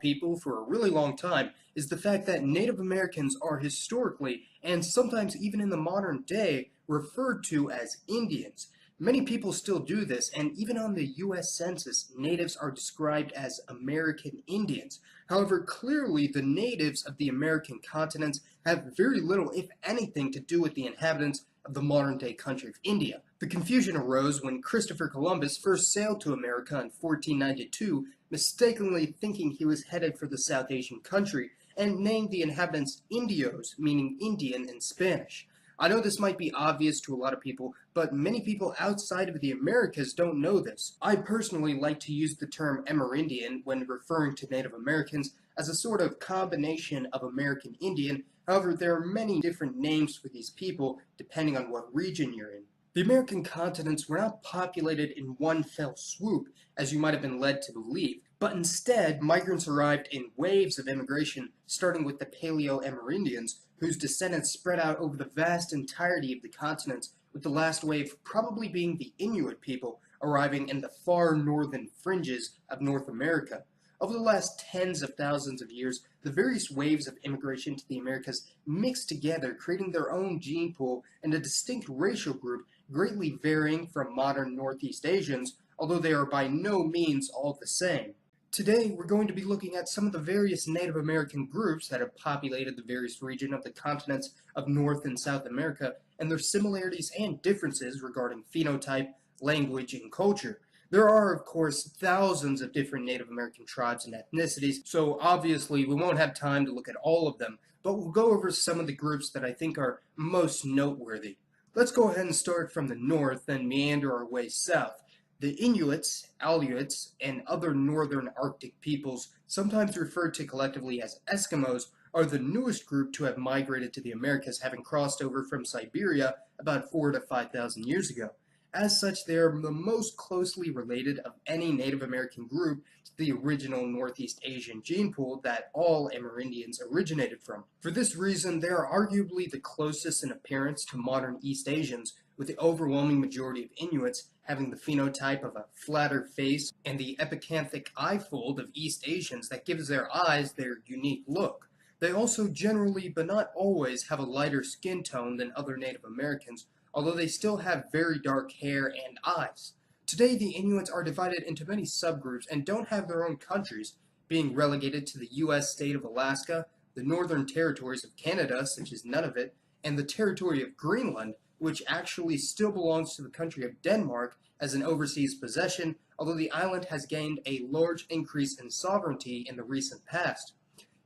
people for a really long time is the fact that Native Americans are historically, and sometimes even in the modern day, referred to as Indians. Many people still do this, and even on the US Census, natives are described as American Indians. However, clearly the natives of the American continents have very little, if anything, to do with the inhabitants of the modern-day country of India. The confusion arose when Christopher Columbus first sailed to America in 1492, mistakenly thinking he was headed for the South Asian country, and named the inhabitants Indios, meaning Indian in Spanish. I know this might be obvious to a lot of people, but many people outside of the Americas don't know this. I personally like to use the term Amerindian when referring to Native Americans as a sort of combination of American Indian. However, there are many different names for these people depending on what region you're in. The American continents were not populated in one fell swoop, as you might have been led to believe, but instead, migrants arrived in waves of immigration, starting with the Paleo-Amerindians, whose descendants spread out over the vast entirety of the continents, with the last wave probably being the Inuit people, arriving in the far northern fringes of North America. Over the last tens of thousands of years, the various waves of immigration to the Americas mixed together, creating their own gene pool and a distinct racial group, greatly varying from modern Northeast Asians, although they are by no means all the same. Today, we're going to be looking at some of the various Native American groups that have populated the various regions of the continents of North and South America, and their similarities and differences regarding phenotype, language, and culture. There are, of course, thousands of different Native American tribes and ethnicities, so obviously we won't have time to look at all of them, but we'll go over some of the groups that I think are most noteworthy. Let's go ahead and start from the north and meander our way south. The Inuits, Aleuts, and other northern Arctic peoples, sometimes referred to collectively as Eskimos, are the newest group to have migrated to the Americas, having crossed over from Siberia about 4,000 to 5,000 years ago. As such, they are the most closely related of any Native American group to the original Northeast Asian gene pool that all Amerindians originated from. For this reason, they are arguably the closest in appearance to modern East Asians, with the overwhelming majority of Inuits having the phenotype of a flatter face and the epicanthic eye fold of East Asians that gives their eyes their unique look. They also generally, but not always, have a lighter skin tone than other Native Americans, although they still have very dark hair and eyes. Today, the Inuits are divided into many subgroups and don't have their own countries, being relegated to the U.S. state of Alaska, the northern territories of Canada, such as Nunavut, and the territory of Greenland, which actually still belongs to the country of Denmark as an overseas possession, although the island has gained a large increase in sovereignty in the recent past.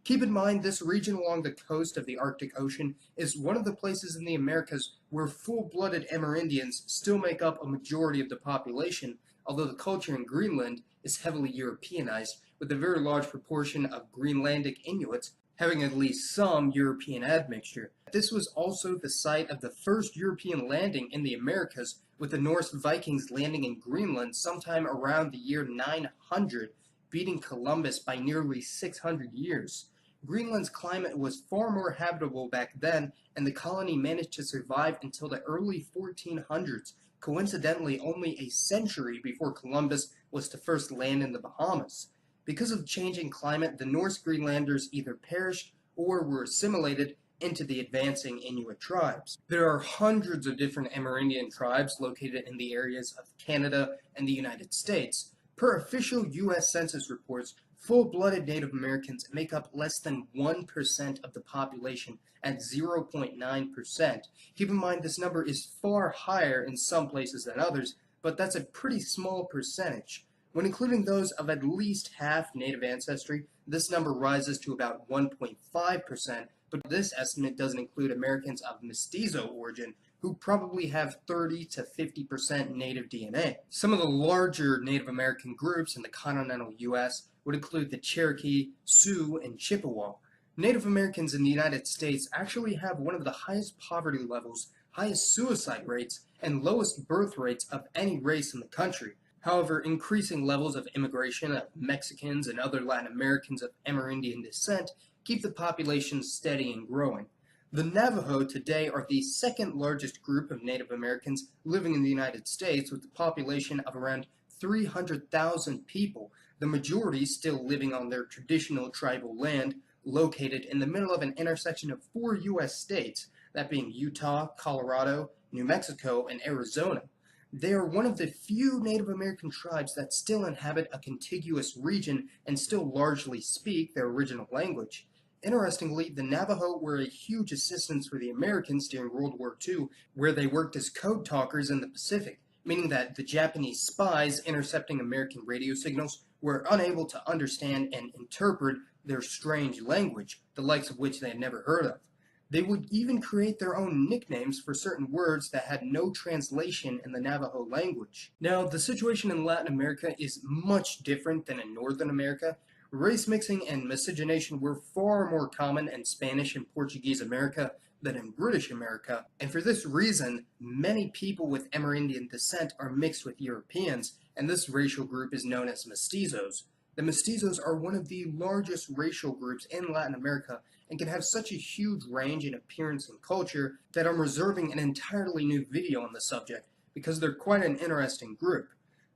Keep in mind, this region along the coast of the Arctic Ocean is one of the places in the Americas where full-blooded Amerindians still make up a majority of the population, although the culture in Greenland is heavily Europeanized, with a very large proportion of Greenlandic Inuits having at least some European admixture. This was also the site of the first European landing in the Americas, with the Norse Vikings landing in Greenland sometime around the year 900, beating Columbus by nearly 600 years. Greenland's climate was far more habitable back then, and the colony managed to survive until the early 1400s, coincidentally only a century before Columbus was to first land in the Bahamas. Because of changing climate, the Norse Greenlanders either perished or were assimilated into the advancing Inuit tribes. There are hundreds of different Amerindian tribes located in the areas of Canada and the United States. Per official U.S. Census reports, full-blooded Native Americans make up less than 1% of the population at 0.9%. Keep in mind this number is far higher in some places than others, but that's a pretty small percentage. When including those of at least half Native ancestry, this number rises to about 1.5%, but this estimate doesn't include Americans of mestizo origin, who probably have 30 to 50% Native DNA. Some of the larger Native American groups in the continental U.S. would include the Cherokee, Sioux, and Chippewa. Native Americans in the United States actually have one of the highest poverty levels, highest suicide rates, and lowest birth rates of any race in the country. However, increasing levels of immigration of Mexicans and other Latin Americans of Amerindian descent keep the population steady and growing. The Navajo today are the second largest group of Native Americans living in the United States, with a population of around 300,000 people. the majority still living on their traditional tribal land located in the middle of an intersection of 4 U.S. states, that being Utah, Colorado, New Mexico, and Arizona. They are one of the few Native American tribes that still inhabit a contiguous region and still largely speak their original language. Interestingly, the Navajo were a huge assistance for the Americans during World War II, where they worked as code talkers in the Pacific, meaning that the Japanese spies intercepting American radio signals were unable to understand and interpret their strange language, the likes of which they had never heard of. They would even create their own nicknames for certain words that had no translation in the Navajo language. Now, the situation in Latin America is much different than in Northern America. Race mixing and miscegenation were far more common in Spanish and Portuguese America than in British America, and for this reason, many people with Amerindian descent are mixed with Europeans, and this racial group is known as mestizos. The mestizos are one of the largest racial groups in Latin America and can have such a huge range in appearance and culture that I'm reserving an entirely new video on the subject because they're quite an interesting group.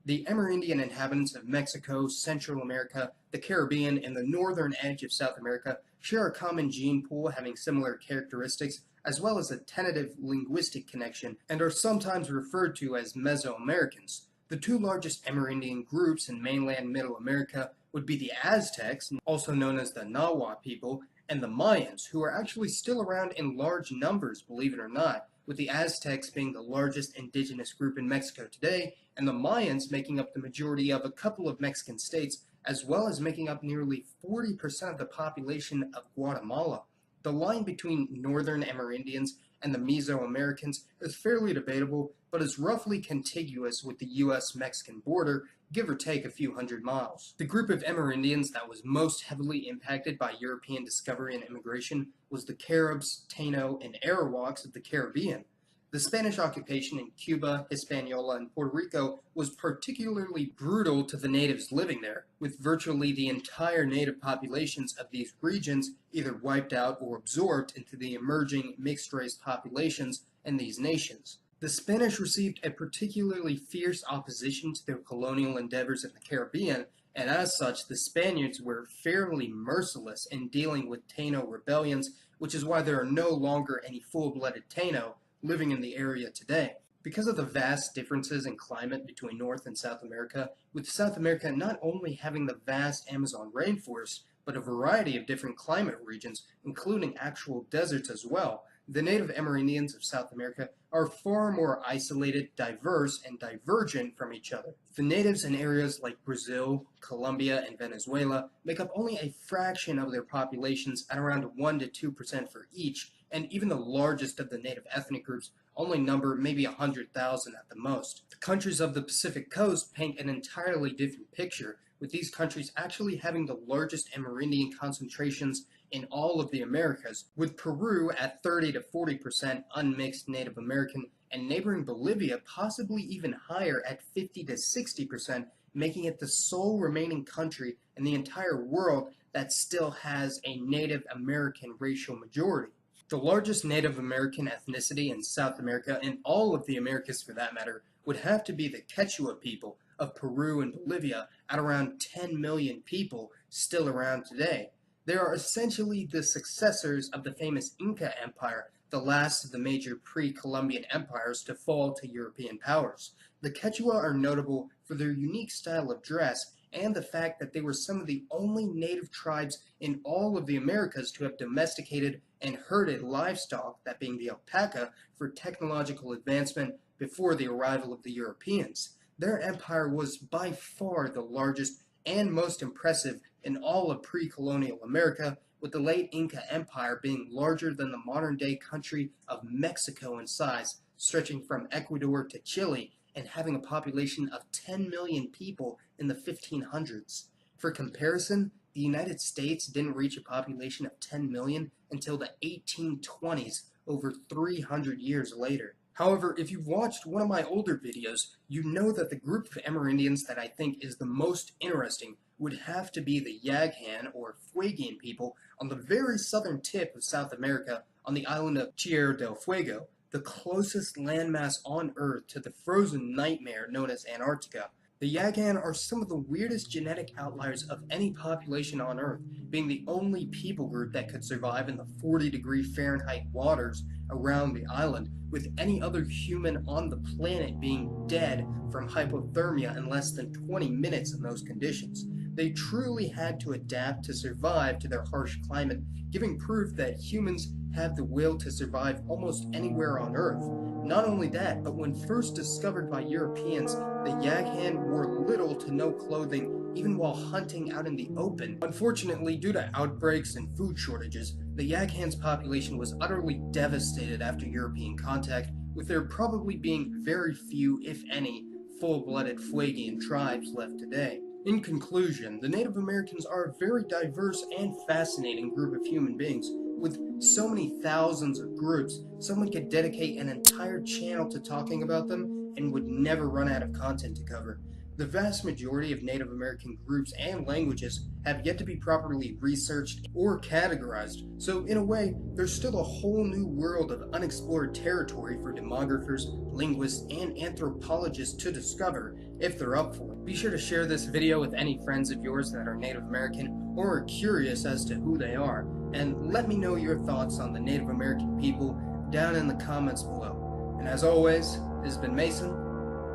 The Amerindian inhabitants of Mexico, Central America, the Caribbean, and the northern edge of South America share a common gene pool having similar characteristics, as well as a tentative linguistic connection, and are sometimes referred to as Mesoamericans. The two largest Amerindian groups in mainland Middle America would be the Aztecs, also known as the Nahua people, and the Mayans, who are actually still around in large numbers, believe it or not, with the Aztecs being the largest indigenous group in Mexico today, and the Mayans making up the majority of a couple of Mexican states, as well as making up nearly 40% of the population of Guatemala. The line between northern Amerindians and the Mesoamericans is fairly debatable, but is roughly contiguous with the U.S.-Mexican border, give or take a few hundred miles. The group of Amerindians that was most heavily impacted by European discovery and immigration was the Caribs, Taino, and Arawaks of the Caribbean. The Spanish occupation in Cuba, Hispaniola, and Puerto Rico was particularly brutal to the natives living there, with virtually the entire native populations of these regions either wiped out or absorbed into the emerging mixed-race populations in these nations. The Spanish received a particularly fierce opposition to their colonial endeavors in the Caribbean, and as such, the Spaniards were fairly merciless in dealing with Taino rebellions, which is why there are no longer any full-blooded Taino living in the area today. Because of the vast differences in climate between North and South America, with South America not only having the vast Amazon rainforest, but a variety of different climate regions, including actual deserts as well, the native Amerindians of South America are far more isolated, diverse, and divergent from each other. The natives in areas like Brazil, Colombia, and Venezuela make up only a fraction of their populations at around 1 to 2% for each, and even the largest of the native ethnic groups only number maybe 100,000 at the most. The countries of the Pacific coast paint an entirely different picture, with these countries actually having the largest Amerindian concentrations in all of the Americas, with Peru at 30 to 40% unmixed Native American, and neighboring Bolivia possibly even higher at 50 to 60%, making it the sole remaining country in the entire world that still has a Native American racial majority. The largest Native American ethnicity in South America, and all of the Americas for that matter, would have to be the Quechua people of Peru and Bolivia at around 10 million people still around today. They are essentially the successors of the famous Inca Empire, the last of the major pre-Columbian empires to fall to European powers. The Quechua are notable for their unique style of dress and the fact that they were some of the only native tribes in all of the Americas to have domesticated and herded livestock, that being the alpaca, for technological advancement before the arrival of the Europeans. Their empire was by far the largest and most impressive in all of pre-colonial America, with the late Inca Empire being larger than the modern-day country of Mexico in size, stretching from Ecuador to Chile, and having a population of 10 million people in the 1500s. For comparison, the United States didn't reach a population of 10 million until the 1820s, over 300 years later. However, if you've watched one of my older videos, you know that the group of Amerindians that I think is the most interesting would have to be the Yaghan or Fuegian people on the very southern tip of South America on the island of Tierra del Fuego, the closest landmass on Earth to the frozen nightmare known as Antarctica. The Yaghan are some of the weirdest genetic outliers of any population on Earth, being the only people group that could survive in the 40-degree Fahrenheit waters around the island, with any other human on the planet being dead from hypothermia in less than 20 minutes in those conditions. They truly had to adapt to survive to their harsh climate, giving proof that humans have the will to survive almost anywhere on Earth. Not only that, but when first discovered by Europeans, the Yaghan wore little to no clothing even while hunting out in the open. Unfortunately, due to outbreaks and food shortages, the Yaghan's population was utterly devastated after European contact, with there probably being very few, if any, full-blooded Fuegian tribes left today. In conclusion, the Native Americans are a very diverse and fascinating group of human beings. With so many thousands of groups, someone could dedicate an entire channel to talking about them and would never run out of content to cover. The vast majority of Native American groups and languages have yet to be properly researched or categorized, so in a way, there's still a whole new world of unexplored territory for demographers, linguists, and anthropologists to discover if they're up for it. Be sure to share this video with any friends of yours that are Native American or are curious as to who they are, and let me know your thoughts on the Native American people down in the comments below. And as always, this has been Mason.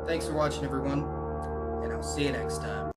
Thanks for watching, everyone, and I'll see you next time.